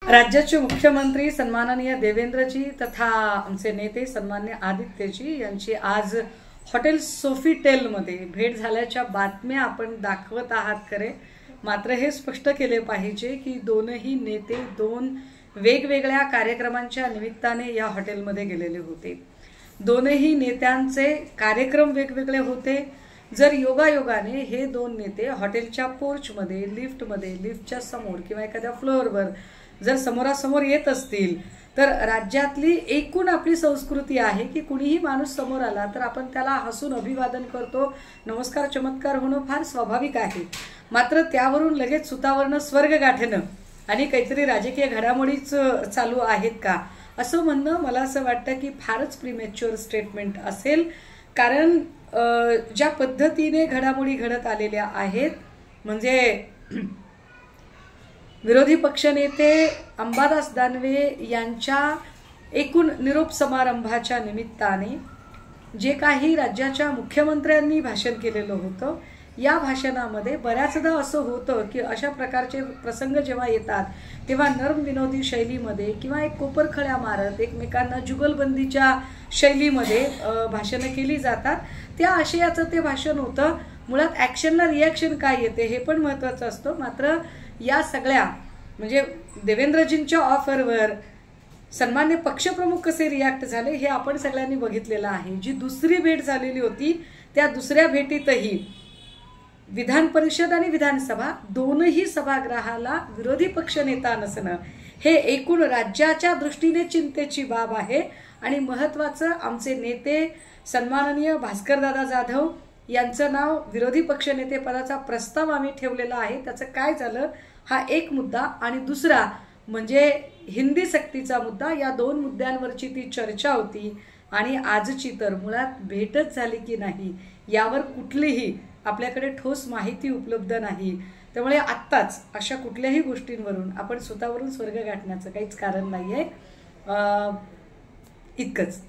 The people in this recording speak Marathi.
राज्याचे मुख्यमंत्री सन्माननीय देवेंद्रजी तथा आमचे नेते सन्मान्य आदित्यजी यांची आज हॉटेल सोफिटेलमध्ये भेट झाल्याच्या बातम्या आपण दाखवत आहात खरे, मात्र हे स्पष्ट केले पाहिजे की दोनही नेते दोन वेगवेगळ्या कार्यक्रमांच्या निमित्ताने या हॉटेलमध्ये गेलेले होते। दोनही नेत्यांचे कार्यक्रम वेगवेगळे होते। जर योगायोगाने हे दोन नेते हॉटेलच्या पोर्चमध्ये, लिफ्टमध्ये, लिफ्टच्या समोर किंवा एखाद्या फ्लोअरवर जर समोरासमोर येत असतील तर राज्यातली एकूण आपली संस्कृती आहे की कुणीही माणूस समोर आला तर आपण त्याला हसून अभिवादन करतो, नमस्कार चमत्कार होणं फार स्वाभाविक आहे। मात्र त्यावरून लगेच सुतावरनं स्वर्ग गाठणं आणि काहीतरी राजकीय घडामोडीच चालू आहेत का असं म्हणणं मला असं वाटतं की फारच प्रीमॅच्युअर स्टेटमेंट असेल। कारण ज्या पद्धतीने घडामोडी घडत आलेल्या आहेत म्हणजे विरोधी पक्षनेते अंबादास दानवे यांच्या एकूण निरोप समारंभाच्या निमित्ताने जे काही राज्याच्या मुख्यमंत्र्यांनी भाषण केलेलं होतं, या भाषणामध्ये बऱ्याचदा असं होतं की अशा प्रकारचे प्रसंग जेव्हा येतात तेव्हा नर्म विनोदी शैलीमध्ये किंवा एक कोपरखळ्या मारत एकमेकांना जुगलबंदीच्या शैलीमध्ये भाषणं केली जातात। त्या आशयाचं ते भाषण होतं। मुळात ॲक्शनला रिॲक्शन काय येते हे पण महत्त्वाचं असतं। मात्र या सगळ्या म्हणजे देवेंद्रजींच्या ऑफरवर सन्मान्य पक्षप्रमुख कसे रिॲक्ट झाले हे आपण सगळ्यांनी बघितलेलं आहे। जी दुसरी भेट झालेली होती त्या दुसऱ्या भेटीतही विधान परिषद आणि विधानसभा दोनही सभागृहाला विरोधी पक्षनेता नसणं हे एकूण राज्याच्या दृष्टीने चिंतेची बाब आहे। आणि महत्त्वाचं आमचे नेते सन्माननीय भास्करदादा जाधव यांचं नाव विरोधी पक्षनेते पदाचा प्रस्ताव आम्ही ठेवलेला आहे, त्याचं काय झालं हा एक मुद्दा। आणि दुसरा म्हणजे हिंदी सक्तीचा मुद्दा, या दोन मुद्द्यांवरची ती चर्चा होती आणि आजची तर मुळात भेटच झाली की नाही यावर कुठलीही आपल्याकडे ठोस माहिती उपलब्ध नाही। त्यामुळे आत्ताच अशा कुठल्याही गोष्टींवरून आपण स्वतःवरून स्वर्ग गाठण्याचं काहीच कारण नाही आहे। इतकंच।